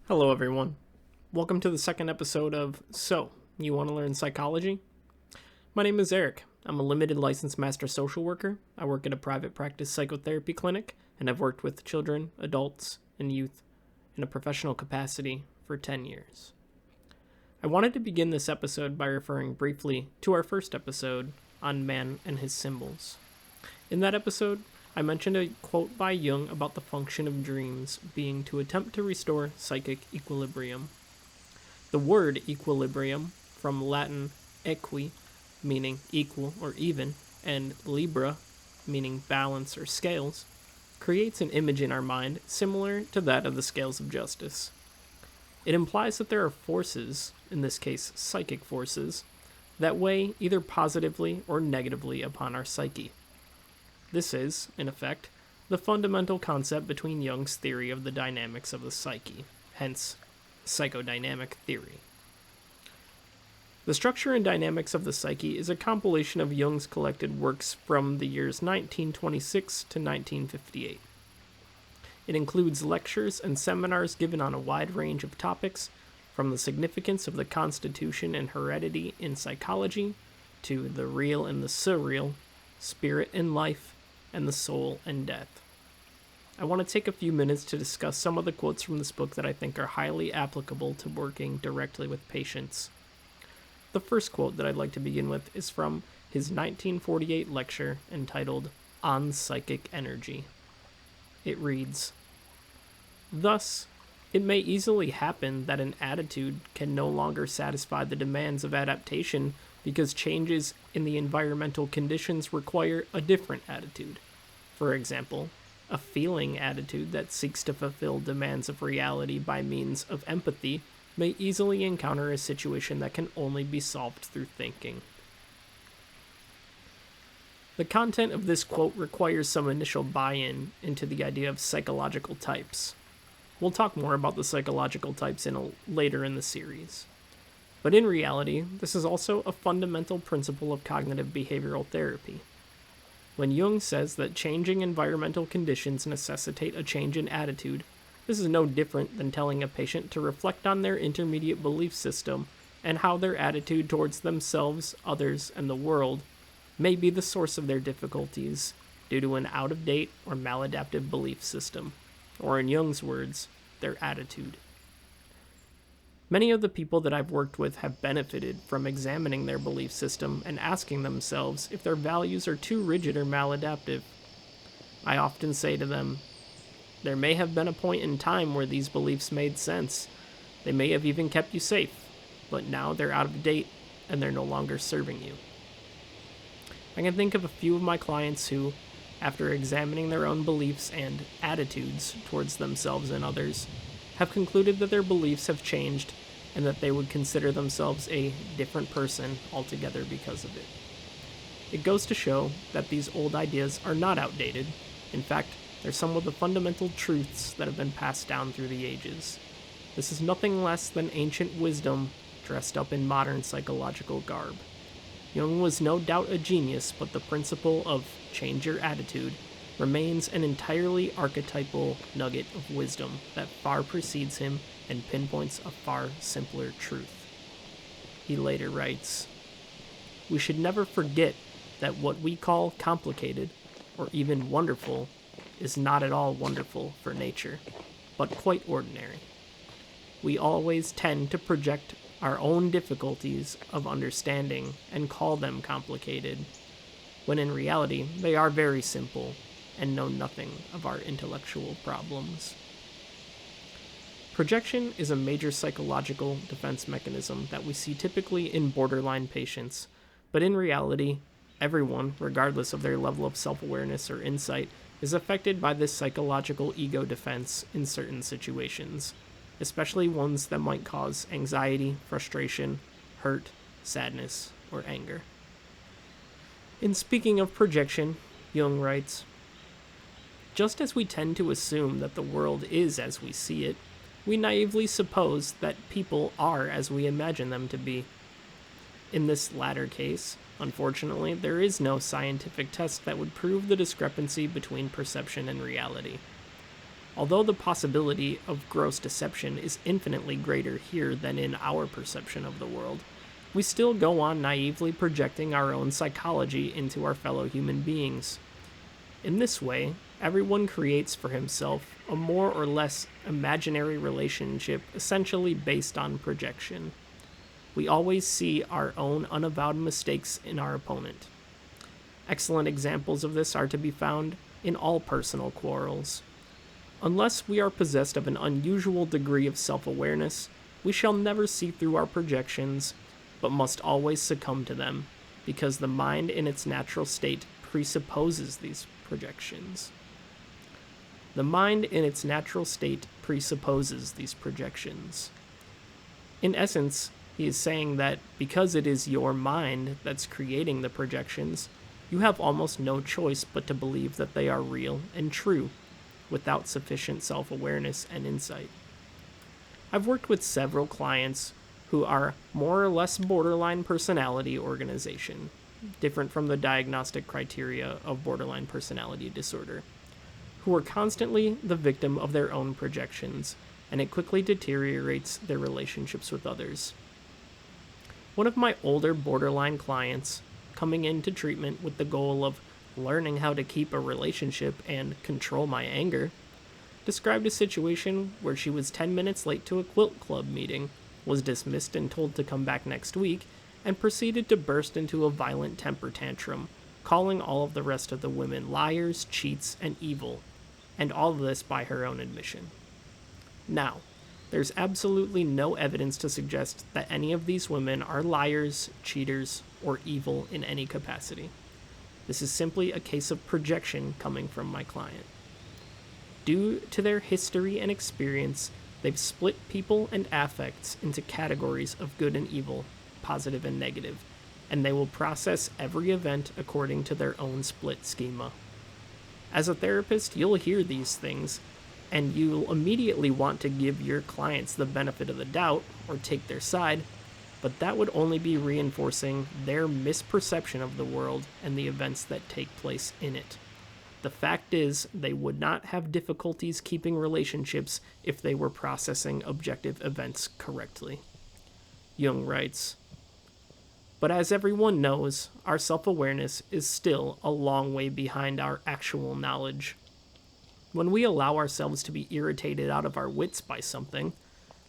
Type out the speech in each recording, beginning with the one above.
Hello, everyone. Welcome to the second episode of So, You Want to Learn Psychology? My name is Eric. I'm a limited licensed master social worker. I work at a private practice psychotherapy clinic, and I've worked with children, adults, and youth in a professional capacity for 10 years. I wanted to begin this episode by referring briefly to our first episode on man and his symbols. In that episode, I mentioned a quote by Jung about the function of dreams being to attempt to restore psychic equilibrium. The word equilibrium, from Latin equi, meaning equal or even, and libra, meaning balance or scales, creates an image in our mind similar to that of the scales of justice. It implies that there are forces, in this case psychic forces, that weigh either positively or negatively upon our psyche. This is, in effect, the fundamental concept between Jung's theory of the dynamics of the psyche, hence, psychodynamic theory. The structure and dynamics of the psyche is a compilation of Jung's collected works from the years 1926 to 1958. It includes lectures and seminars given on a wide range of topics, from the significance of the constitution and heredity in psychology, to the real and the surreal, spirit and life, and the soul and death. I want to take a few minutes to discuss some of the quotes from this book that I think are highly applicable to working directly with patients. The first quote that I'd like to begin with is from his 1948 lecture entitled On Psychic Energy. It reads, "Thus, it may easily happen that an attitude can no longer satisfy the demands of adaptation because changes in the environmental conditions require a different attitude. For example, a feeling attitude that seeks to fulfill demands of reality by means of empathy may easily encounter a situation that can only be solved through thinking." The content of this quote requires some initial buy-in into the idea of psychological types. We'll talk more about the psychological types later in the series. But in reality, this is also a fundamental principle of cognitive behavioral therapy. When Jung says that changing environmental conditions necessitate a change in attitude, this is no different than telling a patient to reflect on their intermediate belief system and how their attitude towards themselves, others, and the world may be the source of their difficulties due to an out-of-date or maladaptive belief system, or in Jung's words, their attitude. Many of the people that I've worked with have benefited from examining their belief system and asking themselves if their values are too rigid or maladaptive. I often say to them, there may have been a point in time where these beliefs made sense. They may have even kept you safe, but now they're out of date and they're no longer serving you. I can think of a few of my clients who, after examining their own beliefs and attitudes towards themselves and others, have concluded that their beliefs have changed and that they would consider themselves a different person altogether because of it. It goes to show that these old ideas are not outdated. In fact, they're some of the fundamental truths that have been passed down through the ages. This is nothing less than ancient wisdom dressed up in modern psychological garb. Jung was no doubt a genius, but the principle of change your attitude remains an entirely archetypal nugget of wisdom that far precedes him and pinpoints a far simpler truth. He later writes, "We should never forget that what we call complicated, or even wonderful, is not at all wonderful for nature, but quite ordinary. We always tend to project our own difficulties of understanding and call them complicated, when in reality they are very simple and know nothing of our intellectual problems." Projection is a major psychological defense mechanism that we see typically in borderline patients, but in reality, everyone, regardless of their level of self-awareness or insight, is affected by this psychological ego defense in certain situations, especially ones that might cause anxiety, frustration, hurt, sadness, or anger. In speaking of projection, Jung writes, "Just as we tend to assume that the world is as we see it, we naively suppose that people are as we imagine them to be. In this latter case, unfortunately, there is no scientific test that would prove the discrepancy between perception and reality. Although the possibility of gross deception is infinitely greater here than in our perception of the world, we still go on naively projecting our own psychology into our fellow human beings. In this way, everyone creates for himself a more or less imaginary relationship essentially based on projection. We always see our own unavowed mistakes in our opponent. Excellent examples of this are to be found in all personal quarrels. Unless we are possessed of an unusual degree of self-awareness, we shall never see through our projections, but must always succumb to them, because the mind in its natural state presupposes these projections. The mind in its natural state presupposes these projections. In essence, he is saying that because it is your mind that's creating the projections, you have almost no choice but to believe that they are real and true, without sufficient self-awareness and insight. I've worked with several clients who are more or less borderline personality organization, different from the diagnostic criteria of borderline personality disorder, who are constantly the victim of their own projections, and it quickly deteriorates their relationships with others. One of my older borderline clients, coming into treatment with the goal of learning how to keep a relationship and control my anger, described a situation where she was 10 minutes late to a quilt club meeting, was dismissed and told to come back next week, and proceeded to burst into a violent temper tantrum, calling all of the rest of the women liars, cheats, and evil, and all of this by her own admission. Now, there's absolutely no evidence to suggest that any of these women are liars, cheaters, or evil in any capacity. This is simply a case of projection coming from my client. Due to their history and experience, they've split people and affects into categories of good and evil, positive and negative, and they will process every event according to their own split schema. As a therapist, you'll hear these things, and you'll immediately want to give your clients the benefit of the doubt or take their side, but that would only be reinforcing their misperception of the world and the events that take place in it. The fact is, they would not have difficulties keeping relationships if they were processing objective events correctly. Jung writes, "But as everyone knows, our self-awareness is still a long way behind our actual knowledge. When we allow ourselves to be irritated out of our wits by something,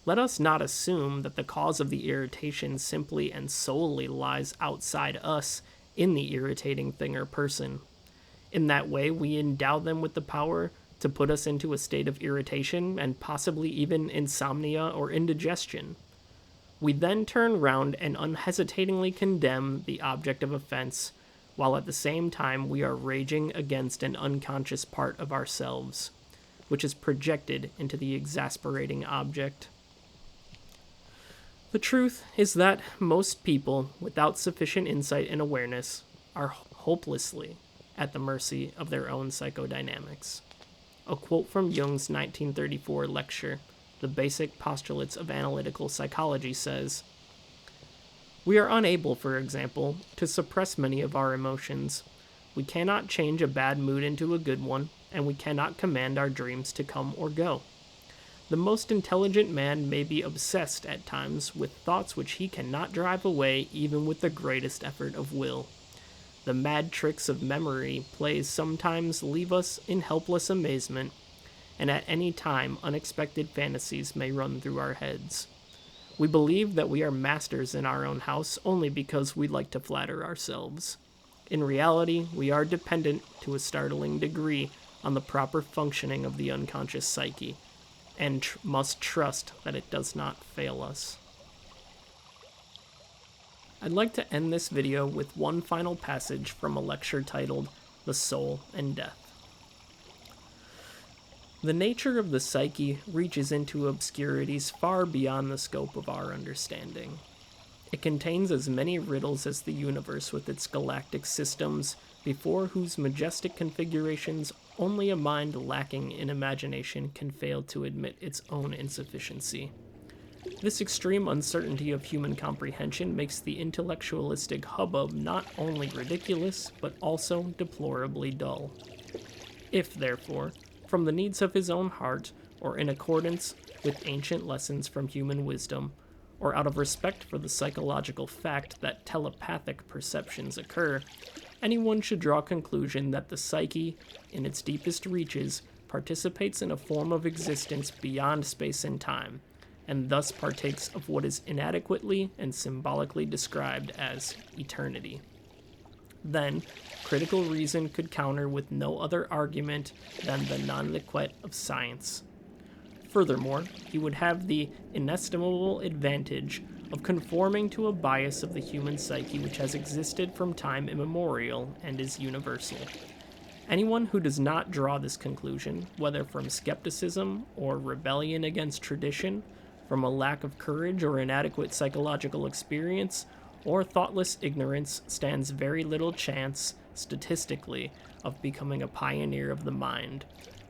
let us not assume that the cause of the irritation simply and solely lies outside us in the irritating thing or person. In that way, we endow them with the power to put us into a state of irritation and possibly even insomnia or indigestion. We then turn round and unhesitatingly condemn the object of offense, while at the same time we are raging against an unconscious part of ourselves, which is projected into the exasperating object. The truth is that most people, without sufficient insight and awareness, are hopelessly at the mercy of their own psychodynamics." A quote from Jung's 1934 lecture, The Basic Postulates of Analytical Psychology, says, "We are unable, for example, to suppress many of our emotions. We cannot change a bad mood into a good one, and we cannot command our dreams to come or go. The most intelligent man may be obsessed at times with thoughts which he cannot drive away even with the greatest effort of will. The mad tricks of memory plays sometimes leave us in helpless amazement, and at any time unexpected fantasies may run through our heads. We believe that we are masters in our own house only because we like to flatter ourselves. In reality, we are dependent to a startling degree on the proper functioning of the unconscious psyche, and must trust that it does not fail us." I'd like to end this video with one final passage from a lecture titled The Soul and Death. "The nature of the psyche reaches into obscurities far beyond the scope of our understanding. It contains as many riddles as the universe with its galactic systems, before whose majestic configurations only a mind lacking in imagination can fail to admit its own insufficiency. This extreme uncertainty of human comprehension makes the intellectualistic hubbub not only ridiculous, but also deplorably dull. If, therefore, from the needs of his own heart, or in accordance with ancient lessons from human wisdom, or out of respect for the psychological fact that telepathic perceptions occur, anyone should draw a conclusion that the psyche, in its deepest reaches, participates in a form of existence beyond space and time, and thus partakes of what is inadequately and symbolically described as eternity. Then, critical reason could counter with no other argument than the non liquid of science. Furthermore, he would have the inestimable advantage of conforming to a bias of the human psyche which has existed from time immemorial and is universal. Anyone who does not draw this conclusion, whether from skepticism or rebellion against tradition, from a lack of courage or inadequate psychological experience, or thoughtless ignorance, stands very little chance, statistically, of becoming a pioneer of the mind,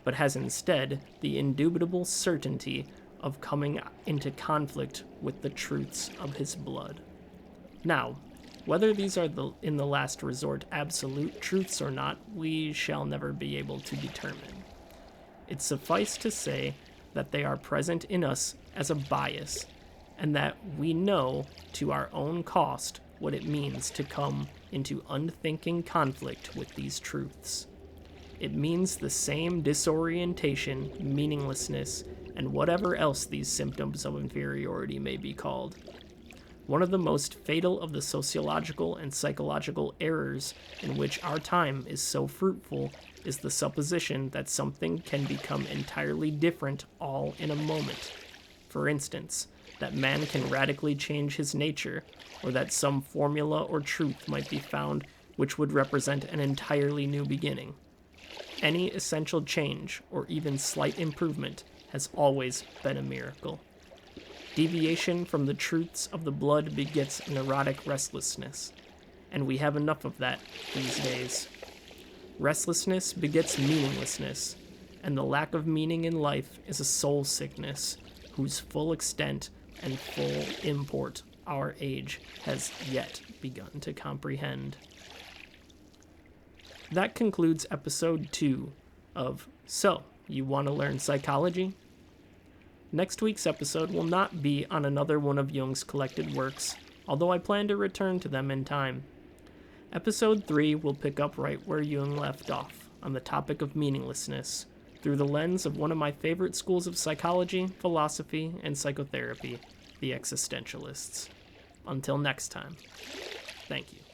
but has instead the indubitable certainty of coming into conflict with the truths of his blood. Now, whether these are in the last resort absolute truths or not, we shall never be able to determine. It suffice to say that they are present in us as a bias, and that we know to our own cost what it means to come into unthinking conflict with these truths. It means the same disorientation, meaninglessness, and whatever else these symptoms of inferiority may be called. One of the most fatal of the sociological and psychological errors in which our time is so fruitful is the supposition that something can become entirely different all in a moment. For instance, that man can radically change his nature, or that some formula or truth might be found which would represent an entirely new beginning. Any essential change, or even slight improvement, has always been a miracle. Deviation from the truths of the blood begets neurotic restlessness, and we have enough of that these days. Restlessness begets meaninglessness, and the lack of meaning in life is a soul sickness whose full extent and full import our age has yet begun to comprehend. That concludes episode 2 of So, You Want to Learn Psychology? Next week's episode will not be on another one of Jung's collected works, although I plan to return to them in time. Episode 3 will pick up right where Jung left off, on the topic of meaninglessness, through the lens of one of my favorite schools of psychology, philosophy, and psychotherapy, the existentialists. Until next time, thank you.